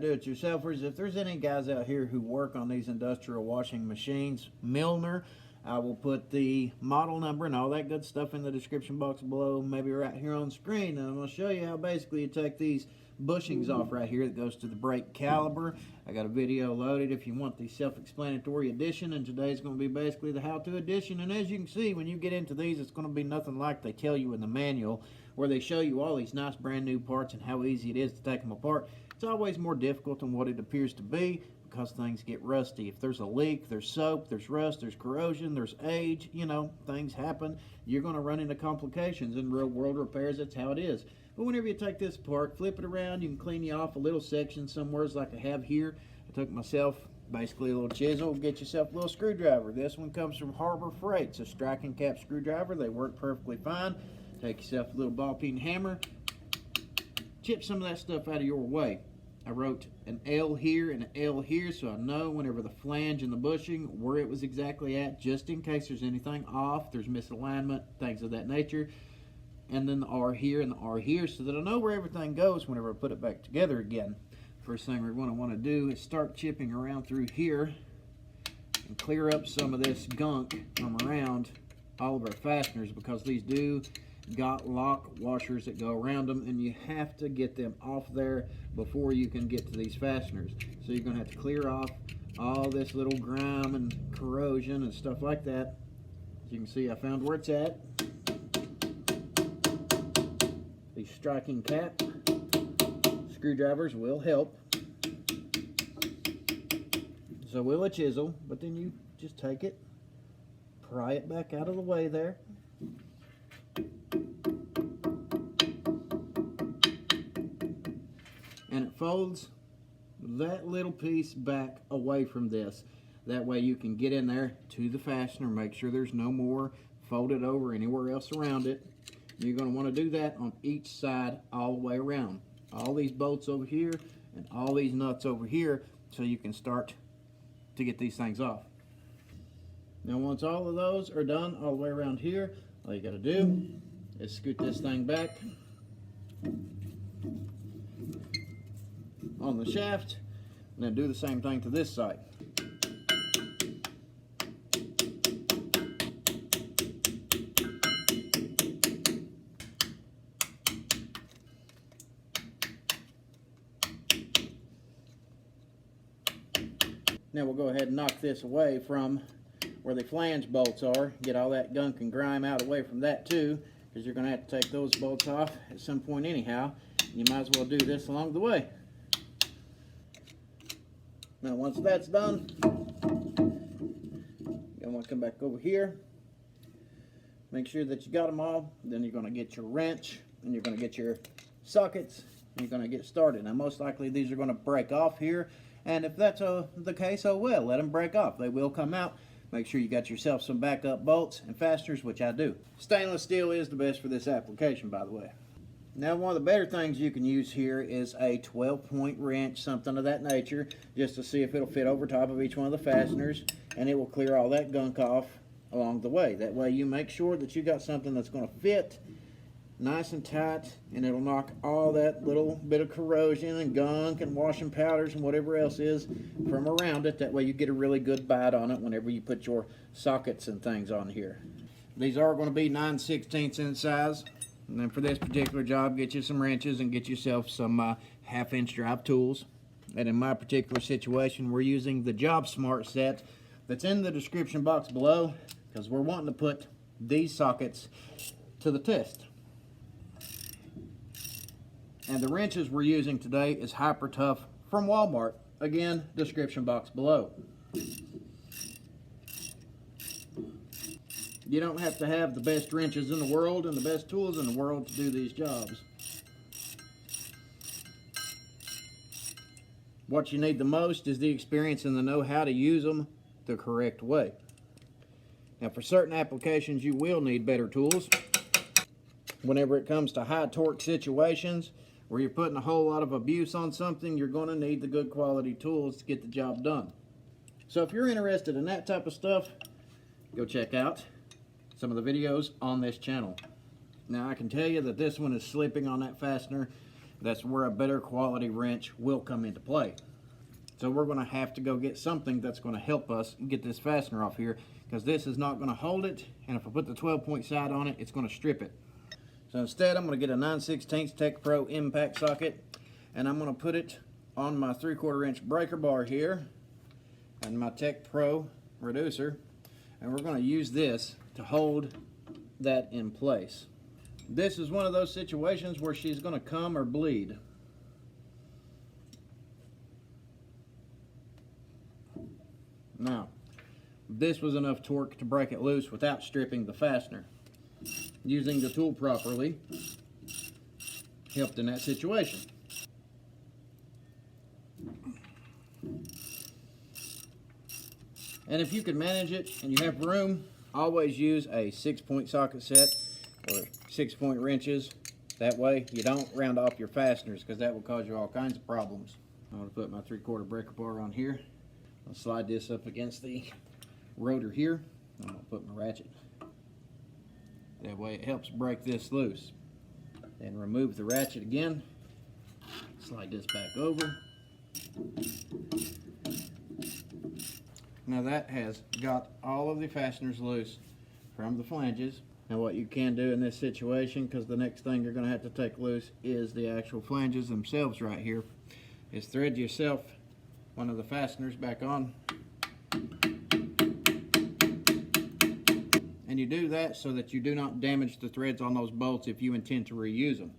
do-it-yourselfers, if there's any guys out here who work on these industrial washing machines, MILNOR, I will put the model number and all that good stuff in the description box below, maybe right here on screen, and I'm going to show you how basically you take these bushings off right here that goes to the brake caliper. I got a video loaded if you want the self-explanatory edition, and today's going to be basically the how-to edition. And as you can see, when you get into these, it's going to be nothing like they tell you in the manual, where they show you all these nice brand new parts and how easy it is to take them apart. It's always more difficult than what it appears to be, because things get rusty. If there's a leak, there's soap, there's rust, there's corrosion, there's age, you know, things happen. You're going to run into complications. In real world repairs, that's how it is. But whenever you take this apart, flip it around, you can clean you off a little section somewhere like I have here. I took myself basically a little chisel, get yourself a little screwdriver. This one comes from Harbor Freight. It's a striking cap screwdriver. They work perfectly fine. Take yourself a little ball peen hammer, chip some of that stuff out of your way. I wrote an L here and an L here, so I know whenever the flange and the bushing where it was exactly at, just in case there's anything off, there's misalignment, things of that nature. And then the R here and the R here, so that I know where everything goes whenever I put it back together again. First thing we're going to want to do is start chipping around through here and clear up some of this gunk from around all of our fasteners, because these do got lock washers that go around them, and you have to get them off there before you can get to these fasteners. So you're going to have to clear off all this little grime and corrosion and stuff like that. As you can see, I found where it's at. These striking cap screwdrivers will help. So will a chisel, but then you just take it, pry it back out of the way there. And it folds that little piece back away from this. That way you can get in there to the fastener, make sure there's no more folded over anywhere else around it. You're going to want to do that on each side all the way around. All these bolts over here and all these nuts over here, so you can start to get these things off. Now once all of those are done all the way around here, all you got to do is scoot this thing back on the shaft, and then do the same thing to this side. Now we'll go ahead and knock this away from where the flange bolts are, get all that gunk and grime out away from that too, because you're going to have to take those bolts off at some point anyhow. You might as well do this along the way. Now once that's done, you'll want to come back over here, make sure that you got them all. Then you're going to get your wrench and you're going to get your sockets and you're going to get started. Now most likely these are going to break off here, and if that's the case, oh well, let them break off. They will come out. Make sure you got yourself some backup bolts and fasteners, which I do. Stainless steel is the best for this application, by the way. Now one of the better things you can use here is a 12-point wrench, something of that nature, just to see if it'll fit over top of each one of the fasteners, and it will clear all that gunk off along the way. That way you make sure that you got something that's going to fit nice and tight, and it'll knock all that little bit of corrosion and gunk and washing powders and whatever else is from around it. That way you get a really good bite on it whenever you put your sockets and things on here. These are going to be 9/16 in size. And then for this particular job, get you some wrenches and get yourself some half-inch drive tools. And in my particular situation, we're using the Jobsmart set that's in the description box below, because we're wanting to put these sockets to the test. And the wrenches we're using today is Hyper Tough from Walmart. Again, description box below. You don't have to have the best wrenches in the world and the best tools in the world to do these jobs. What you need the most is the experience and the know-how to use them the correct way. Now for certain applications you will need better tools. Whenever it comes to high torque situations where you're putting a whole lot of abuse on something, you're going to need the good quality tools to get the job done. So if you're interested in that type of stuff, go check out some of the videos on this channel. Now I can tell you that this one is slipping on that fastener That's where a better quality wrench will come into play. So we're going to have to go get something that's going to help us get this fastener off here, because this is not going to hold it, and if I put the 12-point side on it, it's going to strip it. So instead, I'm going to get a 9/16 Teq Pro impact socket, and I'm going to put it on my 3/4 inch breaker bar here and my Teq Pro reducer, and we're going to use this to hold that in place. This is one of those situations where she's going to come or bleed. Now, this was enough torque to break it loose without stripping the fastener. Using the tool properly helped in that situation. And if you can manage it and you have room, always use a 6-point socket set or 6-point wrenches. That way you don't round off your fasteners, because that will cause you all kinds of problems. I'm going to put my 3/4 breaker bar on here. I'll slide this up against the rotor here. I'm going to put my ratchet. That way it helps break this loose. Then remove the ratchet again. Slide this back over. Now that has got all of the fasteners loose from the flanges. Now what you can do in this situation, because the next thing you're going to have to take loose is the actual flanges themselves right here, is thread yourself one of the fasteners back on. And you do that so that you do not damage the threads on those bolts if you intend to reuse them.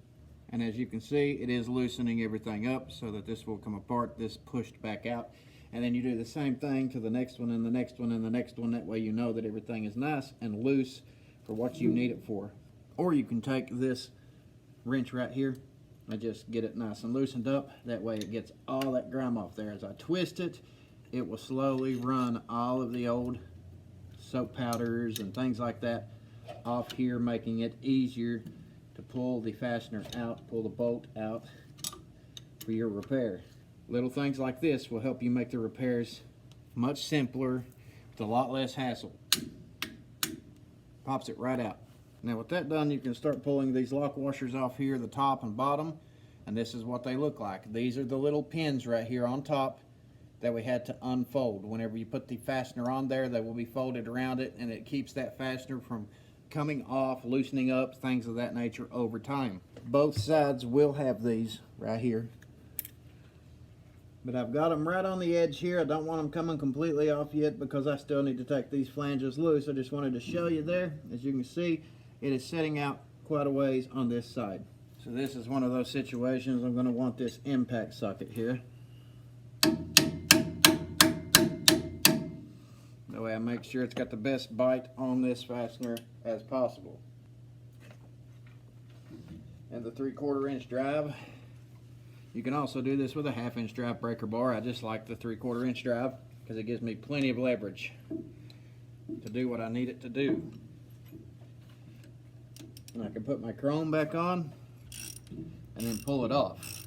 And as you can see, it is loosening everything up so that this will come apart, this pushed back out. And then you do the same thing to the next one and the next one and the next one. That way you know that everything is nice and loose for what you need it for. Or you can take this wrench right here and just get it nice and loosened up. That way it gets all that grime off there. As I twist it, it will slowly run all of the old soap powders and things like that off here, making it easier to pull the fastener out, pull the bolt out for your repair. Little things like this will help you make the repairs much simpler with a lot less hassle. Pops it right out. Now with that done, you can start pulling these lock washers off here, the top and bottom, and this is what they look like. These are the little pins right here on top that we had to unfold. Whenever you put the fastener on there, they will be folded around it, and it keeps that fastener from coming off, loosening up, things of that nature over time. Both sides will have these right here. But I've got them right on the edge here. I don't want them coming completely off yet because I still need to take these flanges loose. I just wanted to show you there. As you can see, it is setting out quite a ways on this side. So this is one of those situations. I'm going to want this impact socket here. That way I make sure it's got the best bite on this fastener as possible. And the 3/4 inch drive. You can also do this with a 1/2 inch drive breaker bar. I just like the 3/4 inch drive because it gives me plenty of leverage to do what I need it to do. And I can put my chrome back on and then pull it off.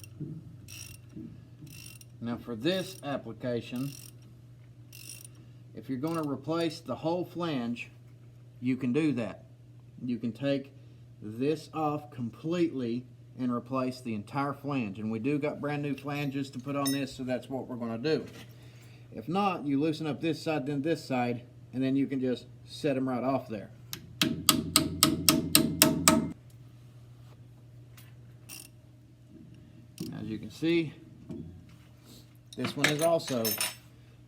Now for this application, if you're going to replace the whole flange, you can do that. You can take this off completely and replace the entire flange. And we do got brand new flanges to put on this, so that's what we're going to do. If not, you loosen up this side, then this side, and then you can just set them right off there. As you can see, this one is also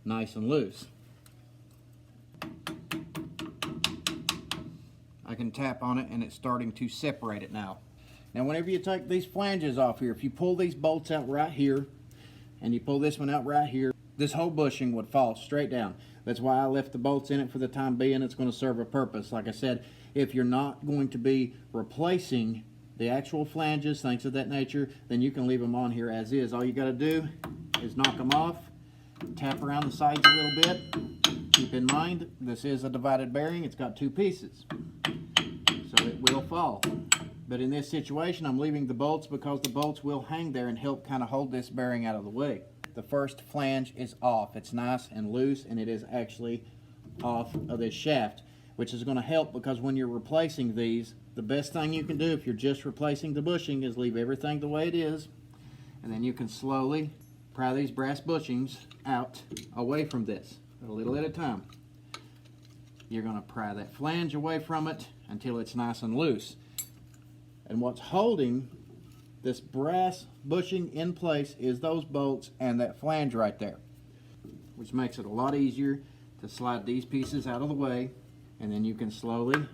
nice and loose. I can tap on it and it's starting to separate it now. Now whenever you take these flanges off here, if you pull these bolts out right here and you pull this one out right here, this whole bushing would fall straight down. That's why I left the bolts in it for the time being. It's going to serve a purpose. Like I said, if you're not going to be replacing the actual flanges, things of that nature, then you can leave them on here as is. All you got to do is knock them off, tap around the sides a little bit. Keep in mind, this is a divided bearing. It's got two pieces, so it will fall. But in this situation, I'm leaving the bolts because the bolts will hang there and help kind of hold this bearing out of the way. The first flange is off. It's nice and loose, and it is actually off of this shaft. which is going to help because when you're replacing these, the best thing you can do if you're just replacing the bushing is leave everything the way it is, and then you can slowly pry these brass bushings out away from this, a little at a time. You're going to pry that flange away from it until it's nice and loose. And what's holding this brass bushing in place is those bolts and that flange right there, which makes it a lot easier to slide these pieces out of the way, and then you can slowly,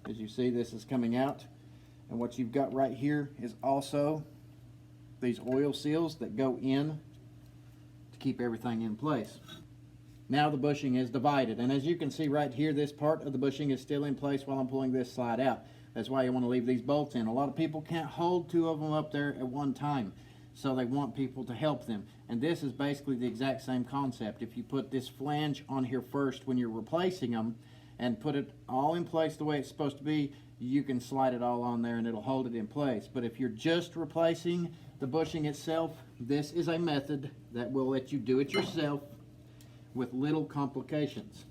as you see, this is coming out. And what you've got right here is also these oil seals that go in to keep everything in place. Now the bushing is divided, and as you can see right here, this part of the bushing is still in place while I'm pulling this slide out. That's why you want to leave these bolts in. A lot of people can't hold two of them up there at one time, so they want people to help them. And this is basically the exact same concept. If you put this flange on here first when you're replacing them and put it all in place the way it's supposed to be, you can slide it all on there and it'll hold it in place. But if you're just replacing the bushing itself, this is a method that will let you do it yourself with little complications.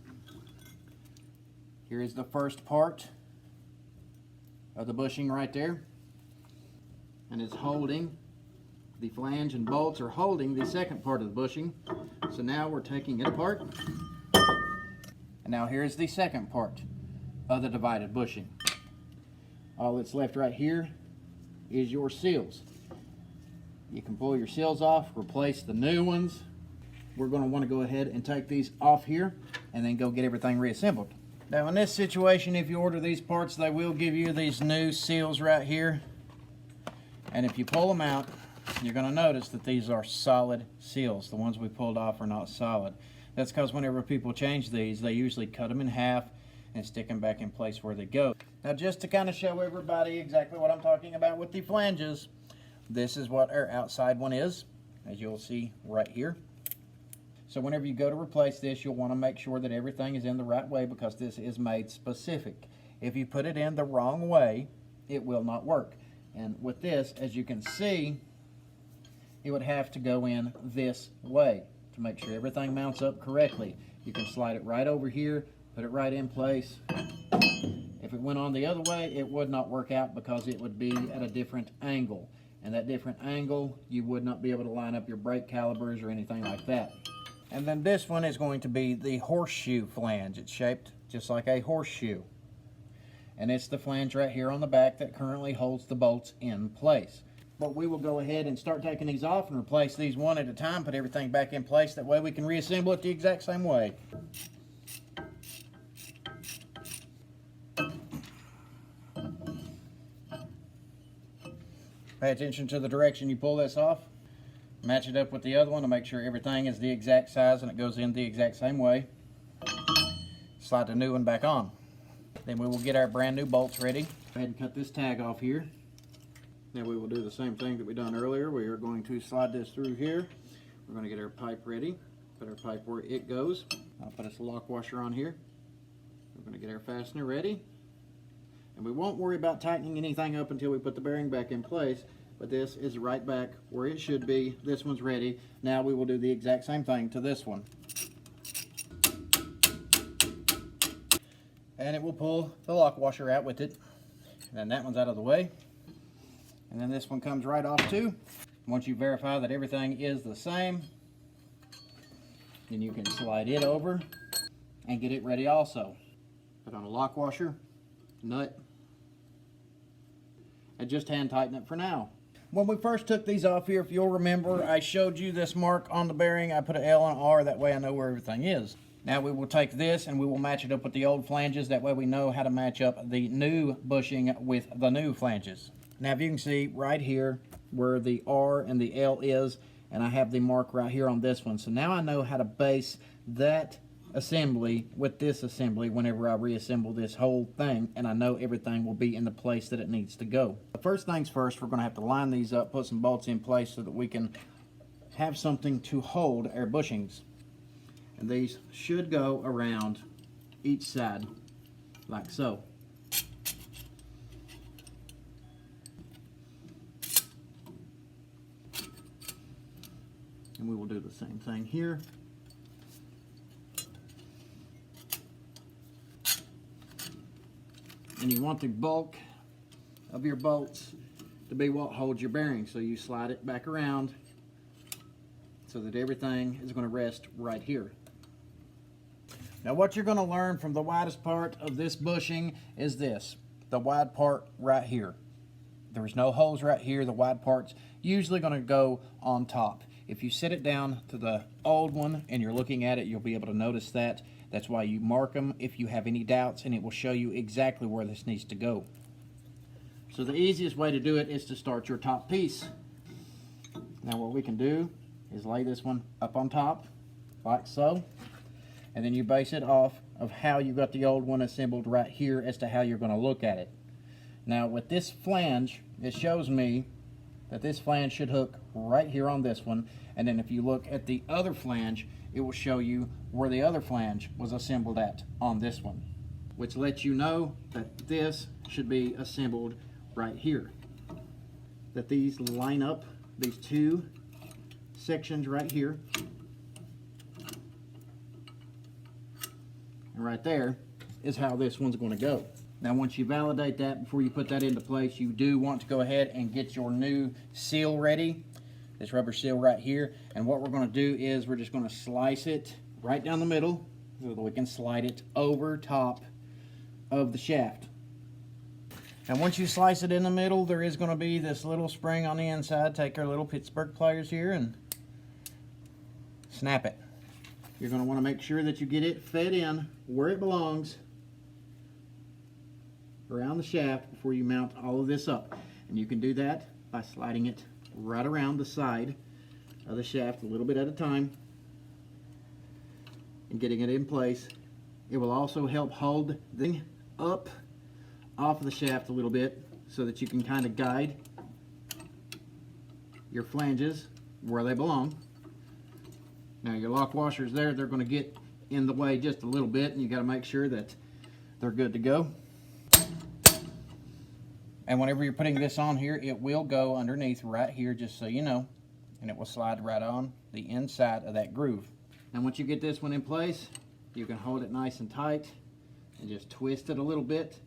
Here is the first part of the bushing right there, and it's holding the flange, and bolts are holding the second part of the bushing. So now we're taking it apart, and now here's the second part of the divided bushing. All that's left right here is your seals. You can pull your seals off, replace the new ones. We're going to want to go ahead and take these off here and then go get everything reassembled. Now in this situation, if you order these parts, they will give you these new seals right here. And if you pull them out, you're going to notice that these are solid seals. The ones we pulled off are not solid. That's because whenever people change these, they usually cut them in half and stick them back in place where they go. Now just to kind of show everybody exactly what I'm talking about with the flanges, this is what our outside one is, as you'll see right here. So whenever you go to replace this, you'll want to make sure that everything is in the right way because this is made specific. If you put it in the wrong way, it will not work. And with this, as you can see, it would have to go in this way to make sure everything mounts up correctly. You can slide it right over here, put it right in place. If it went on the other way, it would not work out because it would be at a different angle. And that different angle, you would not be able to line up your brake calipers or anything like that. And then this one is going to be the horseshoe flange. It's shaped just like a horseshoe. And it's the flange right here on the back that currently holds the bolts in place. But we will go ahead and start taking these off and replace these one at a time, put everything back in place. That way we can reassemble it the exact same way. Pay attention to the direction you pull this off. Match it up with the other one to make sure everything is the exact size and it goes in the exact same way. Slide the new one back on. Then we will get our brand new bolts ready. Go ahead and cut this tag off here. Now we will do the same thing that we done earlier. We are going to slide this through here. We're going to get our pipe ready. Put our pipe where it goes. I'll put us a lock washer on here. We're going to get our fastener ready. And we won't worry about tightening anything up until we put the bearing back in place. But this is right back where it should be. This one's ready. Now we will do the exact same thing to this one. And it will pull the lock washer out with it. And then that one's out of the way. And then this one comes right off too. Once you verify that everything is the same, then you can slide it over and get it ready also. Put on a lock washer, nut, and just hand tighten it for now. When we first took these off here, if you'll remember, I showed you this mark on the bearing. I put an L and an R, that way I know where everything is. Now we will take this and we will match it up with the old flanges. That way we know how to match up the new bushing with the new flanges. Now if you can see right here where the R and the L is, and I have the mark right here on this one. So now I know how to base that assembly with this assembly whenever I reassemble this whole thing, and I know everything will be in the place that it needs to go. The first things first, we're going to have to line these up, put some bolts in place so that we can have something to hold our bushings. And these should go around each side like so. And we will do the same thing here. and you want the bulk of your bolts to be what holds your bearing. So you slide it back around so that everything is going to rest right here. Now what you're going to learn from the widest part of this bushing is this, the wide part right here. There's no holes right here. The wide part's usually going to go on top. If you set it down to the old one and you're looking at it, you'll be able to notice that. That's why you mark them if you have any doubts, and it will show you exactly where this needs to go. So the easiest way to do it is to start your top piece. Now what we can do is lay this one up on top, like so, and then you base it off of how you got the old one assembled right here as to how you're going to look at it. Now with this flange, it shows me that this flange should hook right here on this one, and then if you look at the other flange, it will show you where the other flange was assembled at on this one, which lets you know that this should be assembled right here. That these line up, these two sections right here, and right there is how this one's going to go. Now once you validate that, before you put that into place, you do want to go ahead and get your new seal ready, this rubber seal right here. And what we're going to do is we're just going to slice it right down the middle so that we can slide it over top of the shaft. And once you slice it in the middle, there is going to be this little spring on the inside. Take our little Pittsburgh pliers here and snap it. You're going to want to make sure that you get it fed in where it belongs around the shaft before you mount all of this up. And you can do that by sliding it right around the side of the shaft a little bit at a time and getting it in place. It will also help hold the thing up off of the shaft a little bit so that you can kind of guide your flanges where they belong. Now your lock washers there, they're going to get in the way just a little bit, and you got to make sure that they're good to go. And whenever you're putting this on here, it will go underneath right here, just so you know, and it will slide right on the inside of that groove. And once you get this one in place, you can hold it nice and tight and just twist it a little bit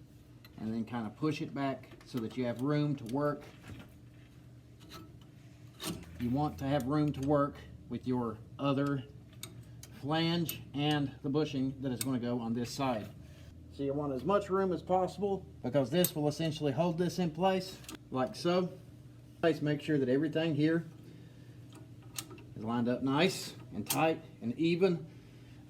and then kind of push it back so that you have room to work. You want to have room to work with your other flange and the bushing that is going to go on this side. So you want as much room as possible, because this will essentially hold this in place like so. Make sure that everything here is lined up nice and tight and even.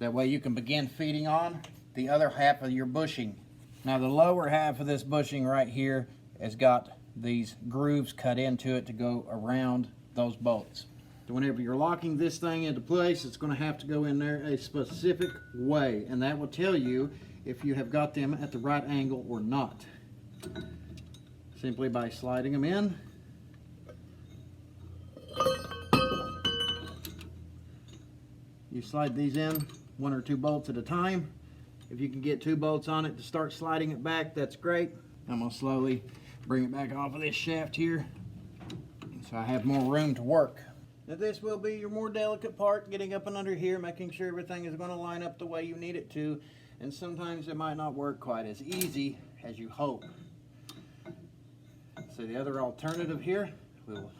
That way you can begin feeding on the other half of your bushing. Now the lower half of this bushing right here has got these grooves cut into it to go around those bolts. So whenever you're locking this thing into place, it's going to have to go in there a specific way, and that will tell you if you have got them at the right angle or not. Simply by sliding them in. You slide these in 1 or 2 bolts at a time. If you can get 2 bolts on it to start sliding it back, that's great. I'm going to slowly bring it back off of this shaft here so I have more room to work. Now this will be your more delicate part, getting up and under here, making sure everything is going to line up the way you need it to. And sometimes it might not work quite as easy as you hope. So the other alternative here, we'll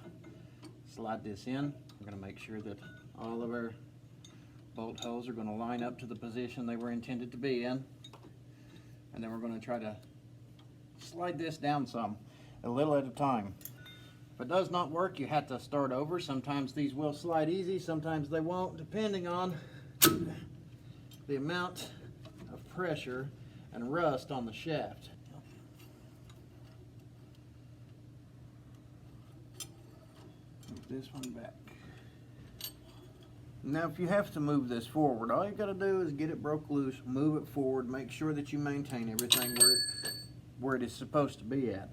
slide this in. We're going to make sure that all of our bolt holes are going to line up to the position they were intended to be in. And then we're going to try to slide this down some, a little at a time. If it does not work, you have to start over. Sometimes these will slide easy, sometimes they won't, depending on the amount of pressure and rust on the shaft. Move this one back. Now if you have to move this forward, all you got to do is get it broke loose, move it forward, make sure that you maintain everything where it is supposed to be at.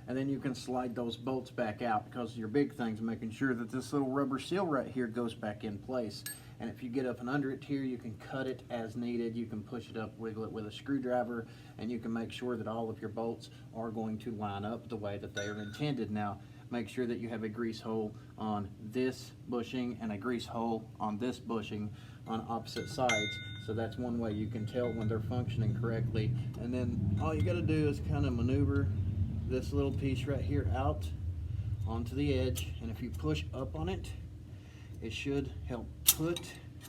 And then you can slide those bolts back out, because your big thing's making sure that this little rubber seal right here goes back in place. And if you get up and under it here, you can cut it as needed. You can push it up, wiggle it with a screwdriver, and you can make sure that all of your bolts are going to line up the way that they are intended. Now, make sure that you have a grease hole on this bushing and a grease hole on this bushing on opposite sides, So that's one way you can tell when they're functioning correctly. And then all you got to do is kind of maneuver this little piece right here out onto the edge, and if you push up on it, it should help put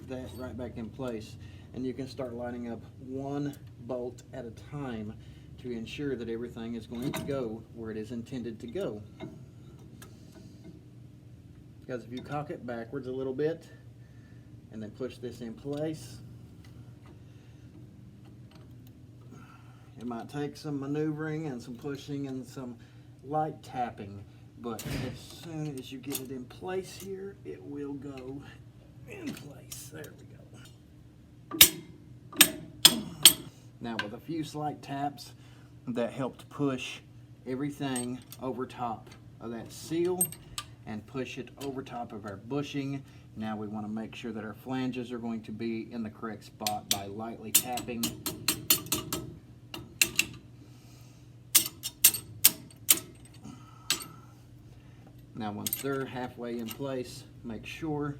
that right back in place. And you can start lining up one bolt at a time to ensure that everything is going to go where it is intended to go. Because if you cock it backwards a little bit and then push this in place, it might take some maneuvering and some pushing and some light tapping, but as soon as you get it in place here, it will go in place. There we go. Now with a few slight taps, that helped push everything over top of that seal and push it over top of our bushing. Now we want to make sure that our flanges are going to be in the correct spot by lightly tapping. Now once they're halfway in place, make sure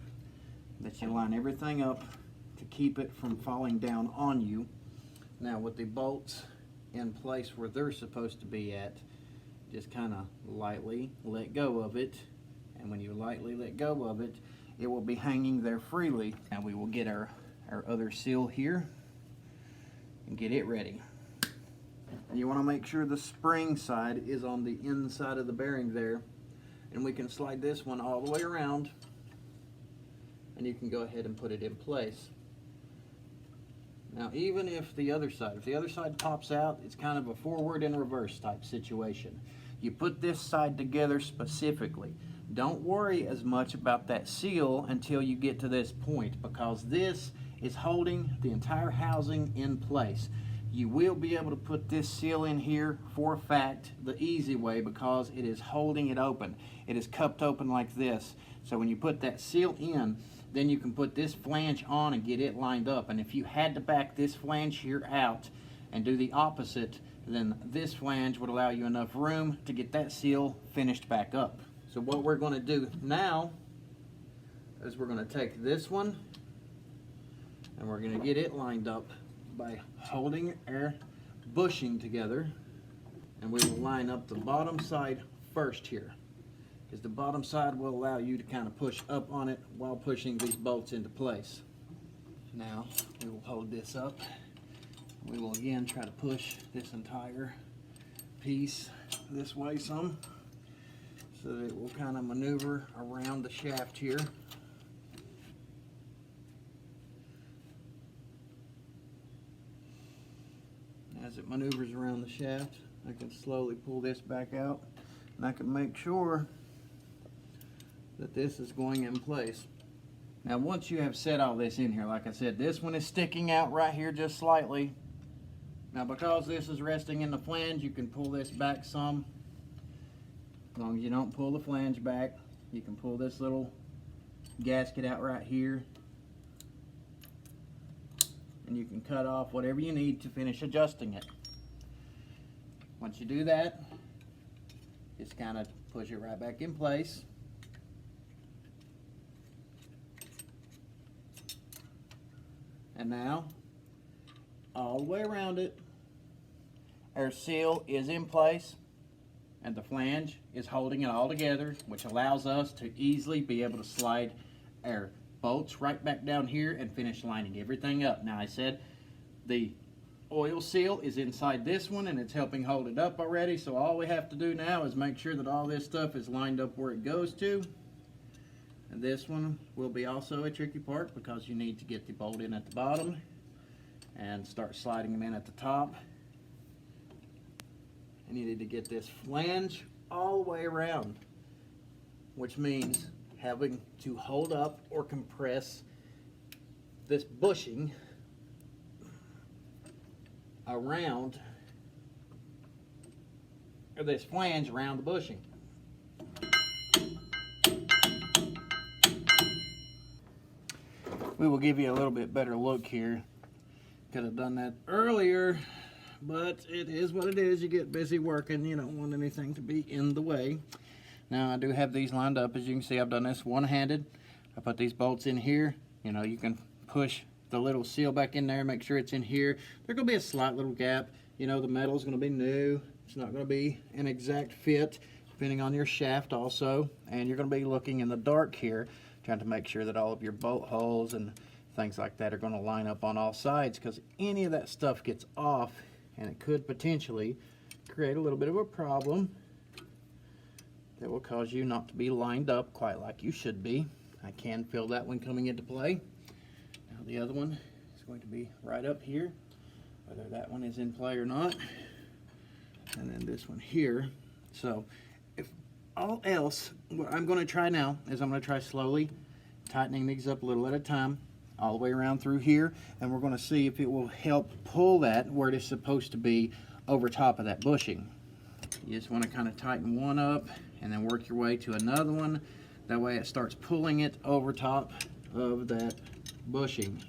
that you line everything up to keep it from falling down on you. Now with the bolts in place where they're supposed to be at, just kind of lightly let go of it, and when you lightly let go of it, it will be hanging there freely. Now we will get our other seal here and get it ready. And you want to make sure the spring side is on the inside of the bearing there, and we can slide this one all the way around, and you can go ahead and put it in place. Now even if the other side pops out, it's kind of a forward and reverse type situation. You put this side together specifically. Don't worry as much about that seal until you get to this point, because this is holding the entire housing in place. You will be able to put this seal in here for a fact the easy way, because it is holding it open. It is cupped open like this. So when you put that seal in, then you can put this flange on and get it lined up. And if you had to back this flange here out and do the opposite, then this flange would allow you enough room to get that seal finished back up. So what we're going to do now is we're going to take this one and we're going to get it lined up by holding our bushing together, and we will line up the bottom side first here, because the bottom side will allow you to kind of push up on it while pushing these bolts into place. Now we will hold this up. We will again try to push this entire piece this way some, so that it will kind of maneuver around the shaft here. As it maneuvers around the shaft, I can slowly pull this back out, and I can make sure that this is going in place. Now once you have set all this in here, like I said, this one is sticking out right here just slightly. Now because this is resting in the flange, you can pull this back some. As long as you don't pull the flange back, you can pull this little gasket out right here, and you can cut off whatever you need to finish adjusting it. Once you do that, just kind of push it right back in place. And now, all the way around it, our seal is in place, and the flange is holding it all together, which allows us to easily be able to slide our bolts right back down here and finish lining everything up. Now I said the oil seal is inside this one and it's helping hold it up already, so all we have to do now is make sure that all this stuff is lined up where it goes to. And this one will be also a tricky part, because you need to get the bolt in at the bottom and start sliding them in at the top. And you need to get this flange all the way around, which means having to hold up or compress this bushing around, or this flange around the bushing. We will give you a little bit better look here. Could have done that earlier, but it is what it is. You get busy working, you don't want anything to be in the way. Now I do have these lined up. As you can see, I've done this one-handed. I put these bolts in here. You know, you can push the little seal back in there, make sure it's in here. There's going to be a slight little gap. You know, the metal's going to be new. It's not going to be an exact fit, depending on your shaft also. And you're going to be looking in the dark here, trying to make sure that all of your bolt holes and things like that are going to line up on all sides, because any of that stuff gets off and it could potentially create a little bit of a problem that will cause you not to be lined up quite like you should be. I can feel that one coming into play. Now the other one is going to be right up here, whether that one is in play or not. And then this one here. So if all else, what I'm going to try now is I'm going to try slowly tightening these up a little at a time, all the way around through here, and we're going to see if it will help pull that where it is supposed to be over top of that bushing. You just want to kind of tighten one up and then work your way to another one. That way it starts pulling it over top of that bushing.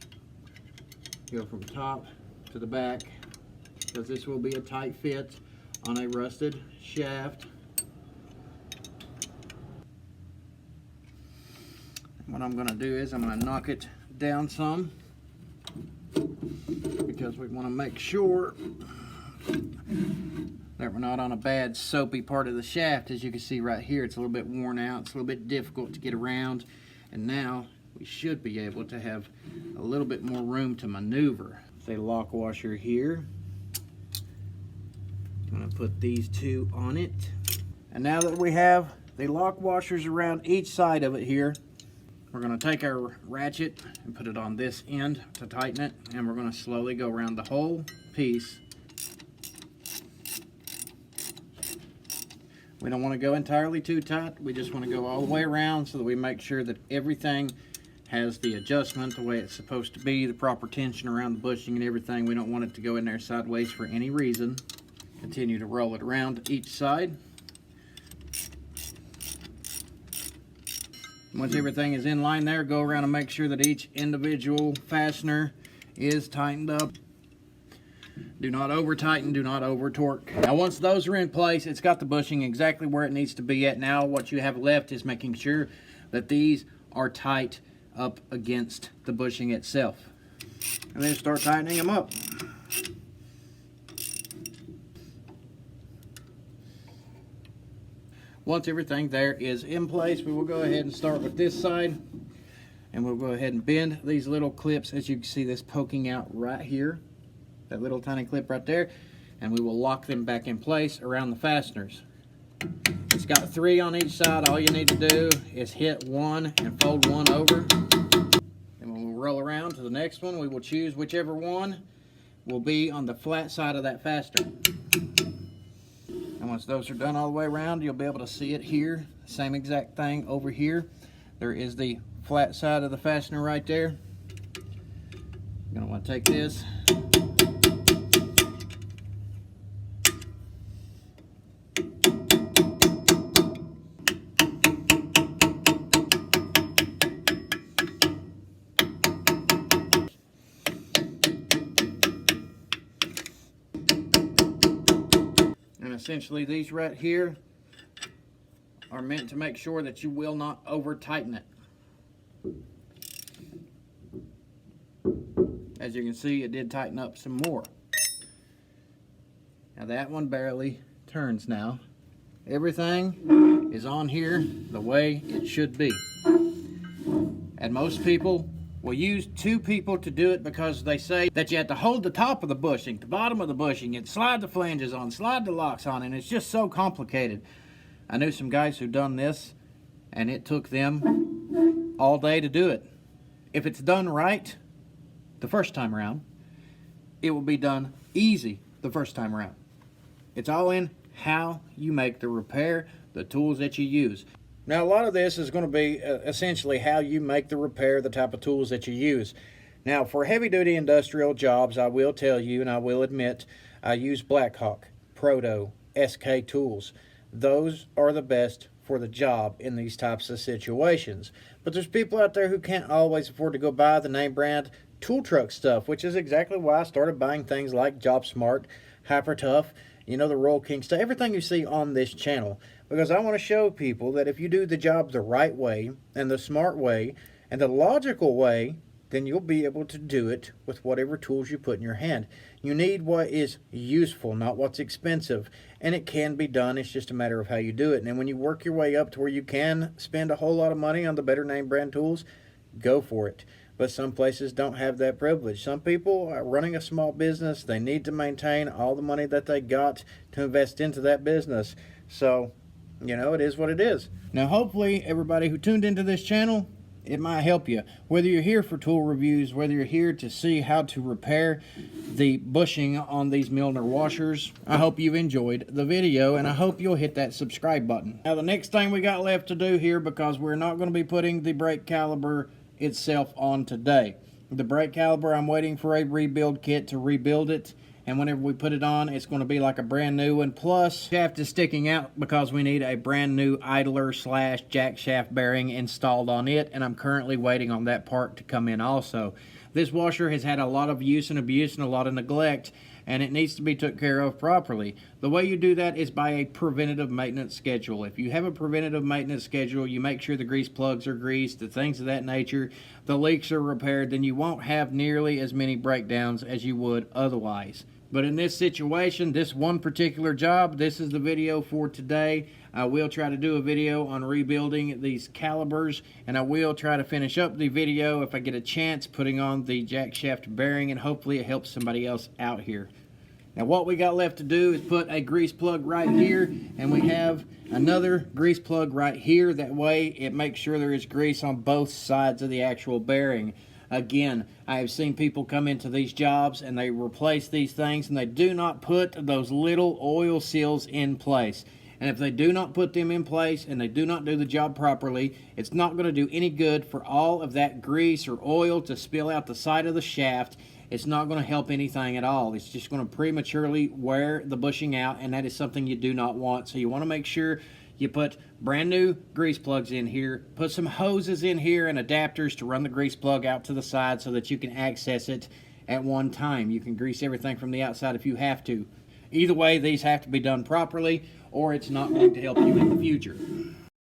Go from top to the back, because this will be a tight fit on a rusted shaft. What I'm going to do is I'm going to knock it down some, because we want to make sure that we're not on a bad soapy part of the shaft. As you can see right here, it's a little bit worn out, it's a little bit difficult to get around, and now we should be able to have a little bit more room to maneuver. Say lock washer here. I'm going to put these two on it, and now that we have the lock washers around each side of it here, we're going to take our ratchet and put it on this end to tighten it, and we're going to slowly go around the whole piece. We don't want to go entirely too tight. We just want to go all the way around so that we make sure that everything has the adjustment the way it's supposed to be, the proper tension around the bushing and everything. We don't want it to go in there sideways for any reason. Continue to roll it around each side. Once everything is in line there, go around and make sure that each individual fastener is tightened up. Do not over tighten, do not over torque. Now once those are in place, it's got the bushing exactly where it needs to be at. Now what you have left is making sure that these are tight up against the bushing itself. And then start tightening them up. Once everything there is in place, we will go ahead and start with this side, and we'll go ahead and bend these little clips. As you can see, this poking out right here, that little tiny clip right there, and we will lock them back in place around the fasteners. It's got 3 on each side. All you need to do is hit one and fold one over, and when we roll around to the next one, we will choose whichever one will be on the flat side of that fastener. And once those are done all the way around, you'll be able to see it here. Same exact thing over here. There is the flat side of the fastener right there. You're going to want to take this, essentially these right here are meant to make sure that you will not over tighten it. As you can see, it did tighten up some more. Now that one barely turns now. Everything is on here the way it should be. And most people will use 2 people to do it, because they say that you have to hold the top of the bushing, the bottom of the bushing, and slide the flanges on, slide the locks on, and it's just so complicated. I knew some guys who done this, and it took them all day to do it. If it's done right the first time around, it will be done easy the first time around. It's all in how you make the repair, the tools that you use. Now a lot of this is going to be essentially how you make the repair, the type of tools that you use. Now for heavy duty industrial jobs, I will tell you, and I will admit, I use Blackhawk, Proto, SK tools. Those are the best for the job in these types of situations. But there's people out there who can't always afford to go buy the name brand tool truck stuff, which is exactly why I started buying things like Jobsmart, Hyper Tough, you know, the Roll King stuff, everything you see on this channel. Because I want to show people that if you do the job the right way, and the smart way, and the logical way, then you'll be able to do it with whatever tools you put in your hand. You need what is useful, not what's expensive. And it can be done. It's just a matter of how you do it. And then when you work your way up to where you can spend a whole lot of money on the better name brand tools, go for it. But some places don't have that privilege. Some people are running a small business. They need to maintain all the money that they got to invest into that business. So, you know, it is what it is. Now, hopefully, everybody who tuned into this channel, it might help you. Whether you're here for tool reviews, whether you're here to see how to repair the bushing on these MILNOR washers, I hope you've enjoyed the video, and I hope you'll hit that subscribe button. Now, the next thing we got left to do here, because we're not going to be putting the brake caliper itself on today. The brake caliper, I'm waiting for a rebuild kit to rebuild it, and whenever we put it on, it's going to be like a brand new one. Plus, shaft is sticking out because we need a brand new idler slash jack shaft bearing installed on it, and I'm currently waiting on that part to come in also. This washer has had a lot of use and abuse and a lot of neglect, and it needs to be took care of properly. The way you do that is by a preventative maintenance schedule. If you have a preventative maintenance schedule, you make sure the grease plugs are greased, the things of that nature, the leaks are repaired, then you won't have nearly as many breakdowns as you would otherwise. But in this situation, this one particular job, this is the video for today. I will try to do a video on rebuilding these calipers, and I will try to finish up the video if I get a chance putting on the jack shaft bearing, and hopefully it helps somebody else out here. Now what we got left to do is put a grease plug right here, and we have another grease plug right here. That way it makes sure there is grease on both sides of the actual bearing. Again, I have seen people come into these jobs and they replace these things and they do not put those little oil seals in place. And if they do not put them in place and they do not do the job properly, it's not going to do any good for all of that grease or oil to spill out the side of the shaft. It's not going to help anything at all. It's just going to prematurely wear the bushing out, and that is something you do not want. So you want to make sure you put brand new grease plugs in here, put some hoses in here and adapters to run the grease plug out to the side so that you can access it at one time. You can grease everything from the outside if you have to. Either way, these have to be done properly, or it's not going to help you in the future.